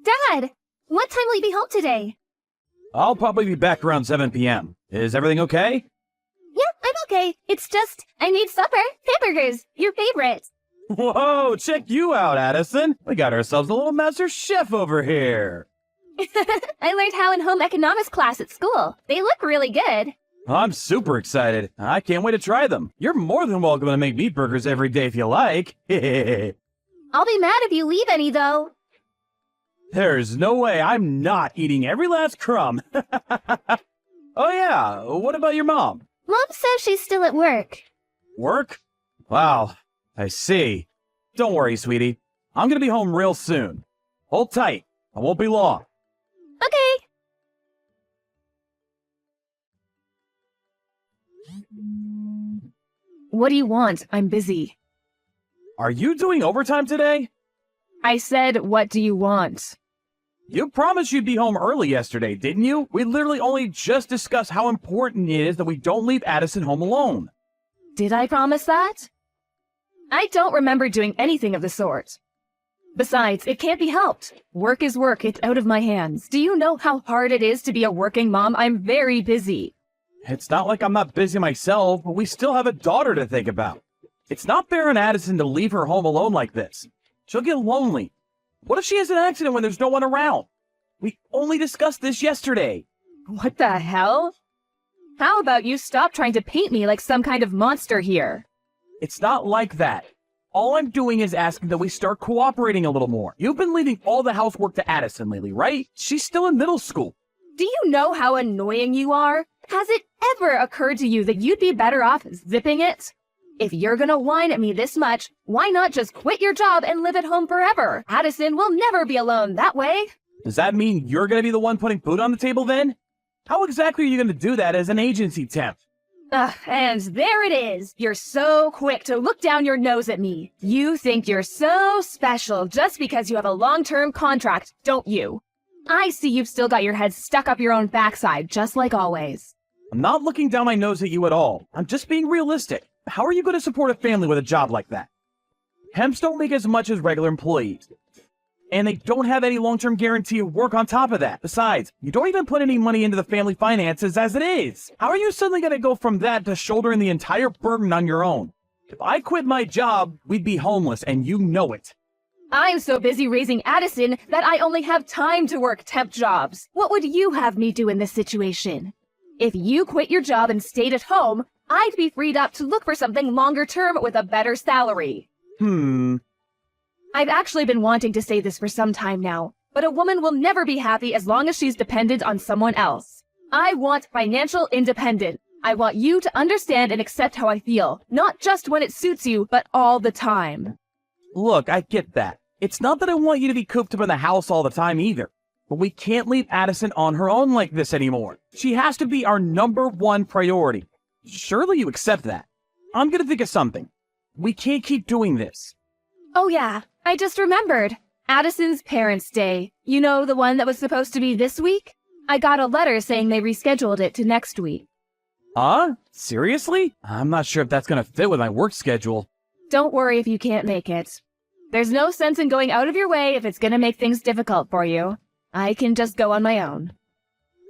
Dad, what time will you be home today? I'll probably be back around 7 p.m. Is everything okay? Yeah, I'm okay. It's just, I need supper. Hamburgers, your favorite. Whoa, check you out, Addison. We got ourselves a little master chef over here. I learned how in home economics class at school. They look really good. I'm super excited. I can't wait to try them. You're more than welcome to make meat burgers every day if you like. I'll be mad if you leave any, though. There's no way I'm not eating every last crumb. Oh yeah, what about your mom? Mom says she's still at work. Work? Wow, I see. Don't worry, sweetie. I'm gonna be home real soon. Hold tight. I won't be long. Okay. What do you want? I'm busy. Are you doing overtime today? I said, what do you want? You promised you'd be home early yesterday, didn't you? We literally only just discussed how important it is that we don't leave Addison home alone. Did I promise that? I don't remember doing anything of the sort. Besides, it can't be helped. Work is work. It's out of my hands. Do you know how hard it is to be a working mom? I'm very busy. It's not like I'm not busy myself, but we still have a daughter to think about. It's not fair on Addison to leave her home alone like this. She'll get lonely. What if she has an accident when there's no one around? We only discussed this yesterday. What the hell? How about you stop trying to paint me like some kind of monster here? It's not like that. All I'm doing is asking that we start cooperating a little more. You've been leaving all the housework to Addison lately, right? She's still in middle school. Do you know how annoying you are? Has it ever occurred to you that you'd be better off zipping it? If you're gonna whine at me this much, why not just quit your job and live at home forever? Addison will never be alone that way. Does that mean you're gonna be the one putting food on the table then? How exactly are you gonna do that as an agency temp? And there it is. You're so quick to look down your nose at me. You think you're so special just because you have a long-term contract, don't you? I see you've still got your head stuck up your own backside, just like always. I'm not looking down my nose at you at all. I'm just being realistic. How are you going to support a family with a job like that? Temps don't make as much as regular employees. And they don't have any long-term guarantee of work on top of that. Besides, you don't even put any money into the family finances as it is. How are you suddenly going to go from that to shouldering the entire burden on your own? If I quit my job, we'd be homeless, and you know it. I'm so busy raising Addison that I only have time to work temp jobs. What would you have me do in this situation? If you quit your job and stayed at home, I'd be freed up to look for something longer term with a better salary. I've actually been wanting to say this for some time now, but a woman will never be happy as long as she's dependent on someone else. I want financial independence. I want you to understand and accept how I feel, not just when it suits you, but all the time. Look, I get that. It's not that I want you to be cooped up in the house all the time either. But we can't leave Addison on her own like this anymore. She has to be our #1 priority. Surely you accept that. I'm gonna think of something. We can't keep doing this. Oh yeah, I just remembered. Addison's Parents' Day. You know, the one that was supposed to be this week? I got a letter saying they rescheduled it to next week. Seriously? I'm not sure if that's gonna fit with my work schedule. Don't worry if you can't make it. There's no sense in going out of your way if it's gonna make things difficult for you. I can just go on my own.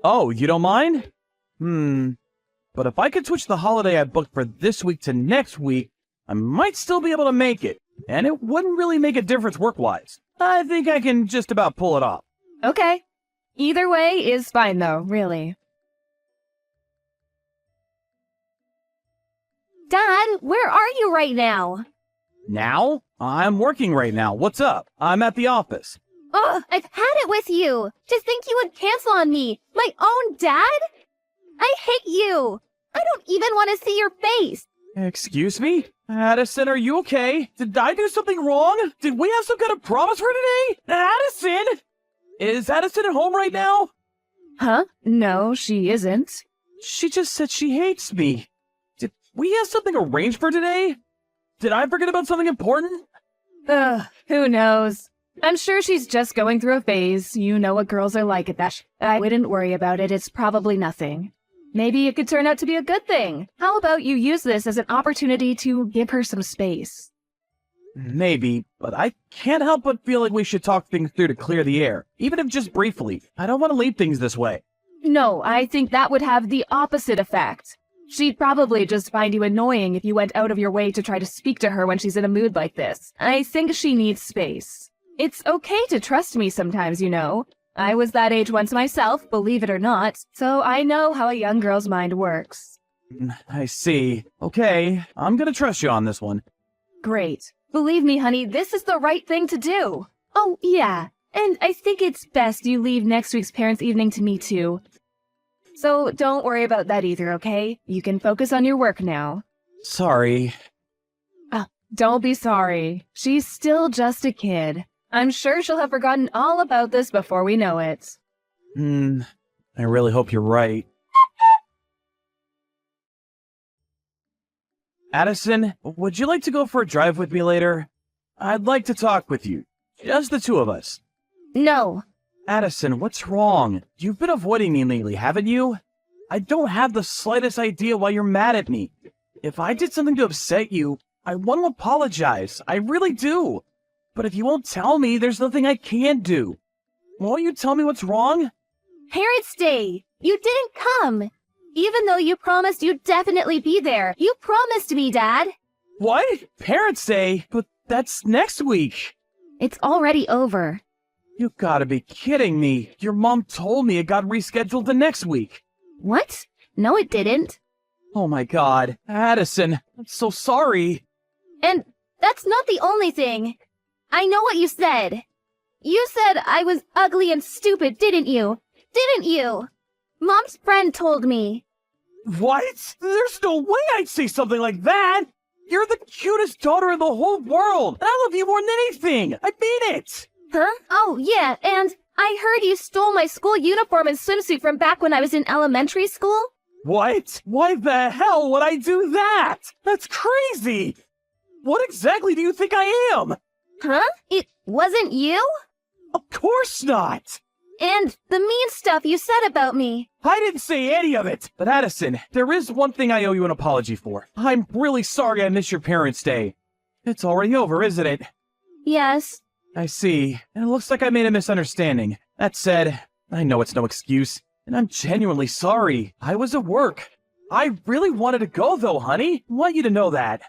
Oh, you don't mind? But if I could switch the holiday I booked for this week to next week, I might still be able to make it. And it wouldn't really make a difference work-wise. I think I can just about pull it off. Okay. Either way is fine though, really. Dad, where are you right now? Now? I'm working right now. What's up? I'm at the office. Ugh, I've had it with you. To think you would cancel on me. My own dad? I hate you. I don't even want to see your face. Excuse me? Addison, are you okay? Did I do something wrong? Did we have some kind of promise for today? Addison! Is Addison at home right now? Huh? No, she isn't. She just said she hates me. Did we have something arranged for today? Did I forget about something important? Who knows? I'm sure she's just going through a phase. You know what girls are like at that. I wouldn't worry about it. It's probably nothing. Maybe it could turn out to be a good thing. How about you use this as an opportunity to give her some space? Maybe, but I can't help but feel like we should talk things through to clear the air, even if just briefly. I don't want to leave things this way. No, I think that would have the opposite effect. She'd probably just find you annoying if you went out of your way to try to speak to her when she's in a mood like this. I think she needs space. It's okay to trust me sometimes, you know. I was that age once myself, believe it or not, so I know how a young girl's mind works. I see. Okay, I'm gonna trust you on this one. Great. Believe me, honey, this is the right thing to do. Oh, yeah. And I think it's best you leave next week's parents' evening to me, too. So don't worry about that either, okay? You can focus on your work now. Sorry. Don't be sorry. She's still just a kid. I'm sure she'll have forgotten all about this before we know it. I really hope you're right. Addison, would you like to go for a drive with me later? I'd like to talk with you. Just the two of us. No. Addison, what's wrong? You've been avoiding me lately, haven't you? I don't have the slightest idea why you're mad at me. If I did something to upset you, I want to apologize. I really do. But if you won't tell me, there's nothing I can do. Won't you tell me what's wrong? Parents' Day! You didn't come! Even though you promised you'd definitely be there. You promised me, Dad! What? Parents' Day? But that's next week. It's already over. You gotta be kidding me. Your mom told me it got rescheduled to next week. What? No, it didn't. Oh my god. Addison, I'm so sorry. And that's not the only thing. I know what you said. You said I was ugly and stupid, didn't you? Didn't you? Mom's friend told me. What? There's no way I'd say something like that! You're the cutest daughter in the whole world! And I love you more than anything! I mean it! Huh? Oh, yeah, and I heard you stole my school uniform and swimsuit from back when I was in elementary school. What? Why the hell would I do that? That's crazy! What exactly do you think I am? Huh? It wasn't you? Of course not! And the mean stuff you said about me. I didn't say any of it! But Addison, there is one thing I owe you an apology for. I'm really sorry I missed your Parents' Day. It's already over, isn't it? Yes. I see. And it looks like I made a misunderstanding. That said, I know it's no excuse. And I'm genuinely sorry. I was at work. I really wanted to go though, honey. I want you to know that.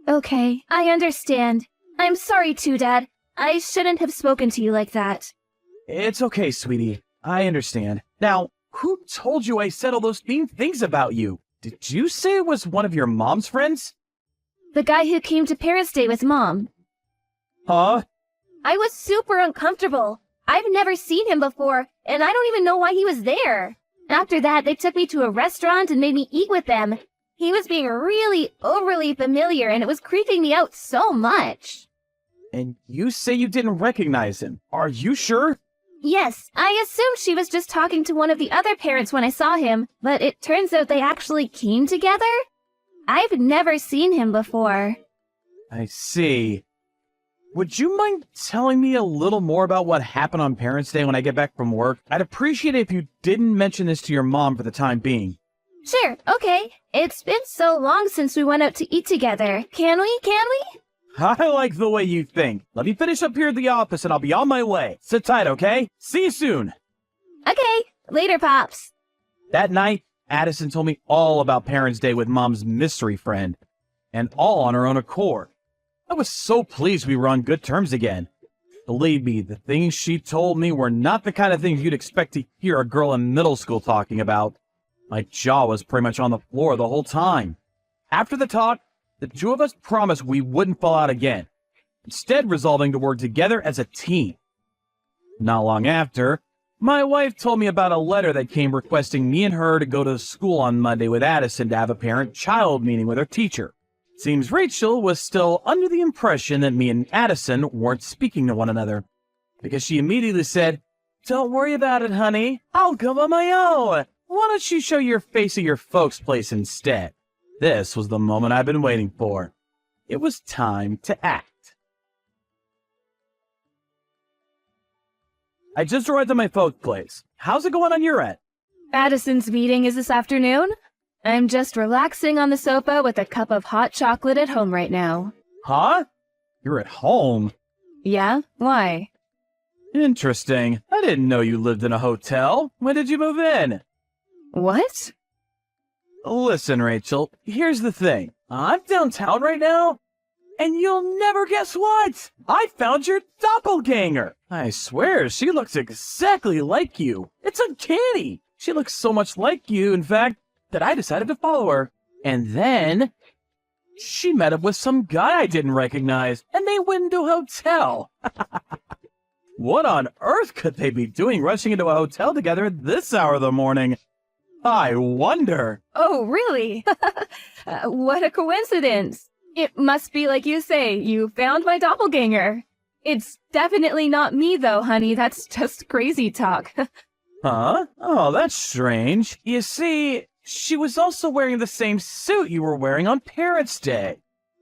Okay, I understand. I'm sorry too, Dad. I shouldn't have spoken to you like that. It's okay, sweetie. I understand. Now, who told you I said all those mean things about you? Did you say it was one of your mom's friends? The guy who came to Parents' Day with Mom. Huh? I was super uncomfortable. I've never seen him before, and I don't even know why he was there. After that, they took me to a restaurant and made me eat with them. He was being really overly familiar, and it was creeping me out so much. And you say you didn't recognize him. Are you sure? Yes, I assumed she was just talking to one of the other parents when I saw him, but it turns out they actually came together? I've never seen him before. I see. Would you mind telling me a little more about what happened on Parents' Day when I get back from work? I'd appreciate it if you didn't mention this to your mom for the time being. Sure, okay. It's been so long since we went out to eat together. Can we? I like the way you think. Let me finish up here at the office and I'll be on my way. Sit tight, okay? See you soon. Okay, later, Pops. That night, Addison told me all about Parents' Day with Mom's mystery friend. And all on her own accord. I was so pleased we were on good terms again. Believe me, the things she told me were not the kind of things you'd expect to hear a girl in middle school talking about. My jaw was pretty much on the floor the whole time. After the talk, the two of us promised we wouldn't fall out again, instead resolving to work together as a team. Not long after, my wife told me about a letter that came requesting me and her to go to school on Monday with Addison to have a parent-child meeting with her teacher. Seems Rachel was still under the impression that me and Addison weren't speaking to one another, because she immediately said, "Don't worry about it, honey. I'll go on my own. Why don't you show your face at your folks' place instead?" This was the moment I've been waiting for. It was time to act. I just arrived at my folks' place. How's it going on your end? Addison's meeting is this afternoon. I'm just relaxing on the sofa with a cup of hot chocolate at home right now. Huh? You're at home? Yeah? Why? Interesting. I didn't know you lived in a hotel. When did you move in? What? Listen, Rachel, here's the thing. I'm downtown right now, and you'll never guess what! I found your doppelganger! I swear, she looks exactly like you. It's uncanny! She looks so much like you, in fact, that I decided to follow her. And then she met up with some guy I didn't recognize, and they went into a hotel. What on earth could they be doing rushing into a hotel together at this hour of the morning? I wonder. Oh, really? What a coincidence. It must be like you say, you found my doppelganger. It's definitely not me though, honey. That's just crazy talk. Huh? Oh, that's strange. You see, she was also wearing the same suit you were wearing on Parents' Day.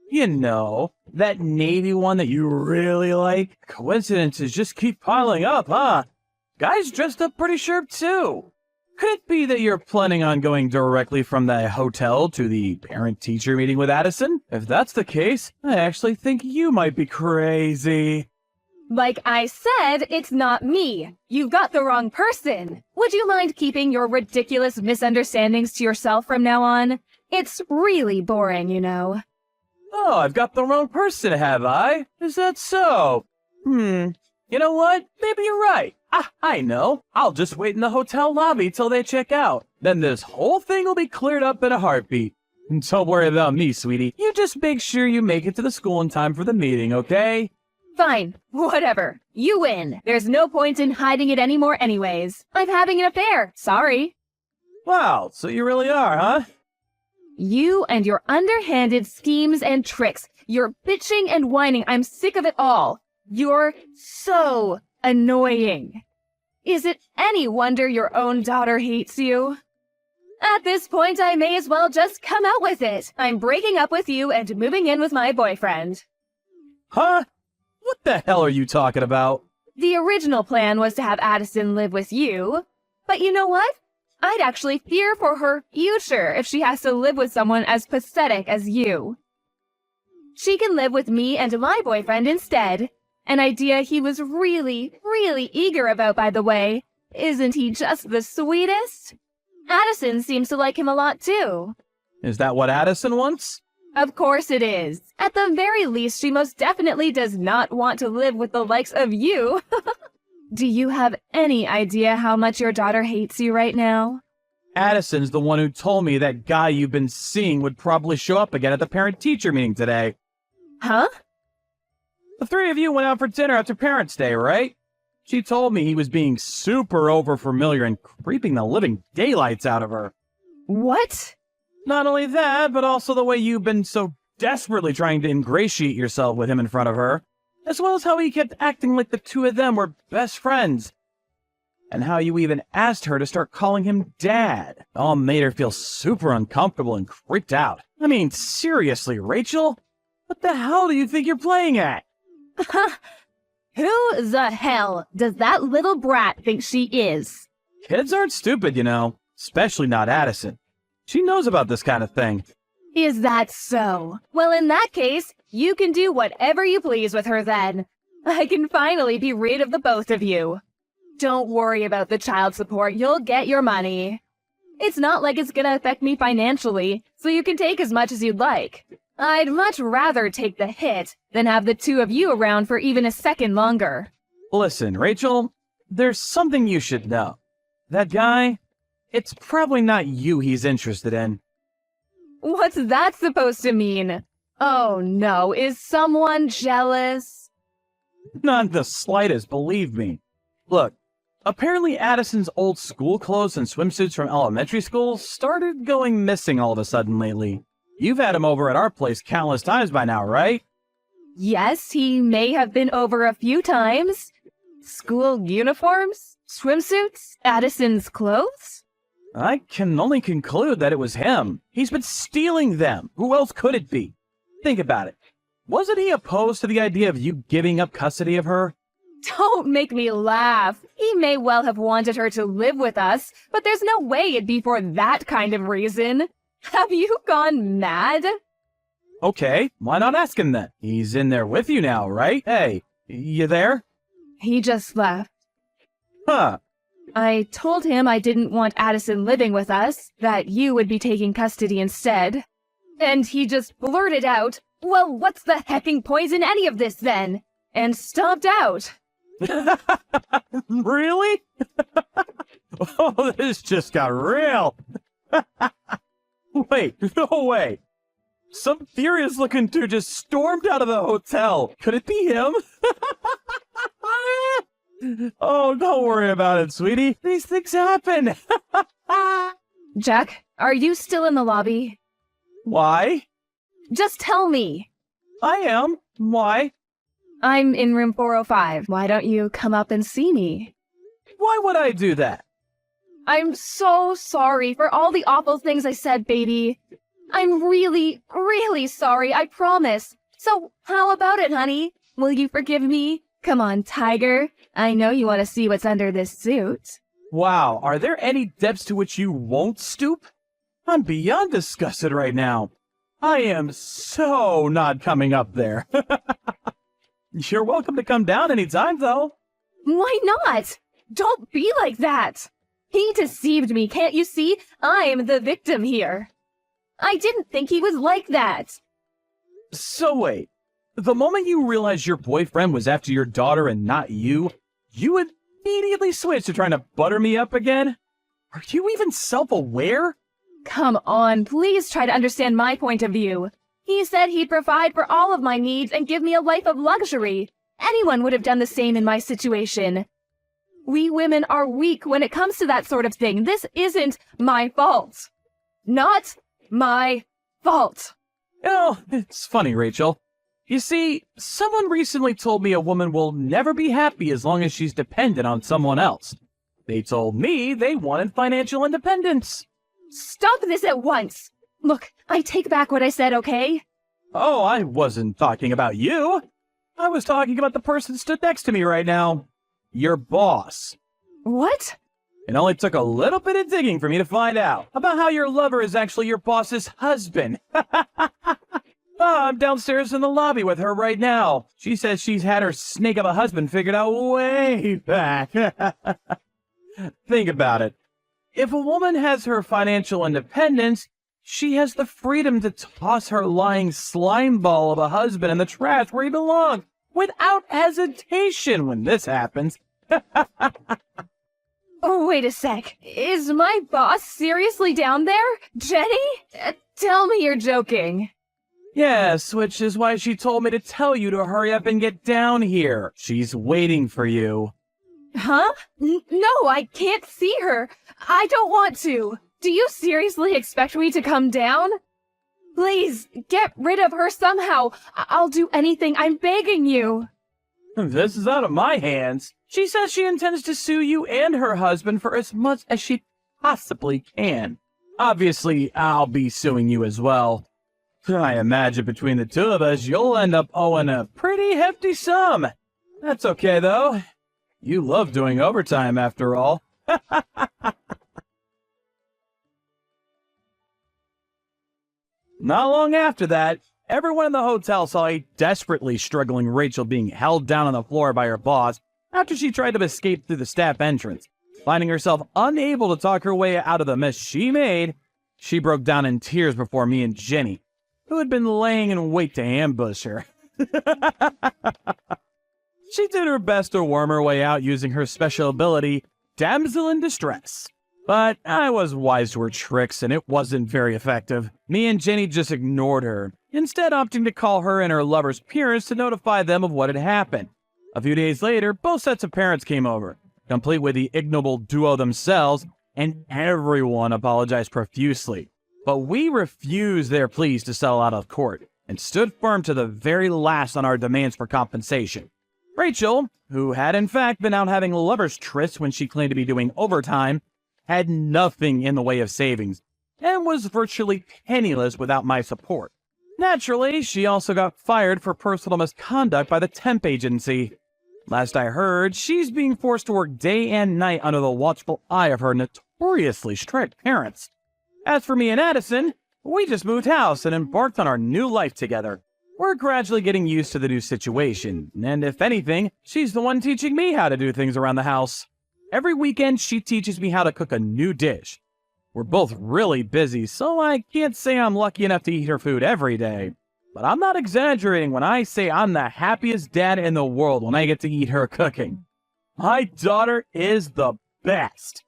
You know, that navy one that you really like. Coincidences just keep piling up, huh? Guys dressed up pretty sharp too. Could it be that you're planning on going directly from the hotel to the parent-teacher meeting with Addison? If that's the case, I actually think you might be crazy. Like I said, it's not me. You've got the wrong person. Would you mind keeping your ridiculous misunderstandings to yourself from now on? It's really boring, you know. Oh, I've got the wrong person, have I? Is that so? You know what? Maybe you're right. I know. I'll just wait in the hotel lobby till they check out. Then this whole thing will be cleared up in a heartbeat. Don't worry about me, sweetie. You just make sure you make it to the school in time for the meeting, okay? Fine, whatever. You win. There's no point in hiding it anymore anyways. I'm having an affair. Sorry. Wow, so you really are, huh? You and your underhanded schemes and tricks. Your bitching and whining. I'm sick of it all. You're so annoying. Is it any wonder your own daughter hates you? At this point, I may as well just come out with it. I'm breaking up with you and moving in with my boyfriend. Huh? What the hell are you talking about? The original plan was to have Addison live with you. But you know what? I'd actually fear for her future if she has to live with someone as pathetic as you. She can live with me and my boyfriend instead. An idea he was really, really eager about, by the way. Isn't he just the sweetest? Addison seems to like him a lot, too. Is that what Addison wants? Of course it is. At the very least, she most definitely does not want to live with the likes of you. Do you have any idea how much your daughter hates you right now? Addison's the one who told me that guy you've been seeing would probably show up again at the parent-teacher meeting today. Huh? The three of you went out for dinner after Parents' Day, right? She told me he was being super overfamiliar and creeping the living daylights out of her. What? Not only that, but also the way you've been so desperately trying to ingratiate yourself with him in front of her, as well as how he kept acting like the two of them were best friends. And how you even asked her to start calling him Dad. All made her feel super uncomfortable and creeped out. I mean, seriously, Rachel? What the hell do you think you're playing at? Who the hell does that little brat think she is? Kids aren't stupid, you know. Especially not Addison. She knows about this kind of thing. Is that so? Well, in that case, you can do whatever you please with her then. I can finally be rid of the both of you. Don't worry about the child support, you'll get your money. It's not like it's gonna affect me financially, so you can take as much as you'd like. I'd much rather take the hit than have the two of you around for even a second longer. Listen, Rachel, there's something you should know. That guy, it's probably not you he's interested in. What's that supposed to mean? Oh no, is someone jealous? Not the slightest, believe me. Look, apparently Addison's old school clothes and swimsuits from elementary school started going missing all of a sudden lately. You've had him over at our place countless times by now, right? Yes, he may have been over a few times. School uniforms? Swimsuits? Addison's clothes? I can only conclude that it was him. He's been stealing them. Who else could it be? Think about it. Wasn't he opposed to the idea of you giving up custody of her? Don't make me laugh. He may well have wanted her to live with us, but there's no way it'd be for that kind of reason. Have you gone mad? Okay, why not ask him then? He's in there with you now, right? Hey, you there? He just left. Huh. I told him I didn't want Addison living with us, that you would be taking custody instead. And he just blurted out, "Well, what's the hecking points in any of this then?" And stomped out. Really? Oh, this just got real. Wait, no way. Some furious looking dude just stormed out of the hotel. Could it be him? Oh, don't worry about it, sweetie. These things happen. Jack, are you still in the lobby? Why? Just tell me. I am. Why? I'm in room 405. Why don't you come up and see me? Why would I do that? I'm so sorry for all the awful things I said, baby. I'm really, really sorry, I promise. So, how about it, honey? Will you forgive me? Come on, Tiger. I know you want to see what's under this suit. Wow, are there any depths to which you won't stoop? I'm beyond disgusted right now. I am so not coming up there. You're welcome to come down anytime, though. Why not? Don't be like that. He deceived me, can't you see? I'm the victim here. I didn't think he was like that. So wait, the moment you realized your boyfriend was after your daughter and not you, you immediately switched to trying to butter me up again? Are you even self-aware? Come on, please try to understand my point of view. He said he'd provide for all of my needs and give me a life of luxury. Anyone would have done the same in my situation. We women are weak when it comes to that sort of thing. This isn't my fault. Not my fault. Oh, it's funny, Rachel. You see, someone recently told me a woman will never be happy as long as she's dependent on someone else. They told me they wanted financial independence. Stop this at once. Look, I take back what I said, okay? Oh, I wasn't talking about you. I was talking about the person stood next to me right now. Your boss. What? It only took a little bit of digging for me to find out about how your lover is actually your boss's husband. I'm downstairs in the lobby with her right now. She says she's had her snake of a husband figured out way back. Think about it. If a woman has her financial independence, she has the freedom to toss her lying slime ball of a husband in the trash where he belongs without hesitation when this happens. Oh, wait a sec. Is my boss seriously down there? Jenny? Tell me you're joking. Yes, which is why she told me to tell you to hurry up and get down here. She's waiting for you. Huh? No, I can't see her. I don't want to. Do you seriously expect me to come down? Please, get rid of her somehow. I'll do anything. I'm begging you. This is out of my hands. She says she intends to sue you and her husband for as much as she possibly can. Obviously, I'll be suing you as well. I imagine between the two of us, you'll end up owing a pretty hefty sum. That's okay, though. You love doing overtime, after all. Not long after that, everyone in the hotel saw a desperately struggling Rachel being held down on the floor by her boss after she tried to escape through the staff entrance. Finding herself unable to talk her way out of the mess she made, she broke down in tears before me and Jenny, who had been laying in wait to ambush her. She did her best to worm her way out using her special ability, Damsel in Distress. But I was wise to her tricks, and it wasn't very effective. Me and Jenny just ignored her, instead opting to call her and her lover's parents to notify them of what had happened. A few days later, both sets of parents came over, complete with the ignoble duo themselves, and everyone apologized profusely. But we refused their pleas to settle out of court, and stood firm to the very last on our demands for compensation. Rachel, who had in fact been out having lovers' trysts when she claimed to be doing overtime, had nothing in the way of savings, and was virtually penniless without my support. Naturally, she also got fired for personal misconduct by the temp agency. Last I heard, she's being forced to work day and night under the watchful eye of her notoriously strict parents. As for me and Addison, We just moved house and embarked on our new life together. We're gradually getting used to the new situation, and if anything, she's the one teaching me how to do things around the house. Every weekend, she teaches me how to cook a new dish. We're both really busy, so I can't say I'm lucky enough to eat her food every day. But I'm not exaggerating when I say I'm the happiest dad in the world when I get to eat her cooking. My daughter is the best.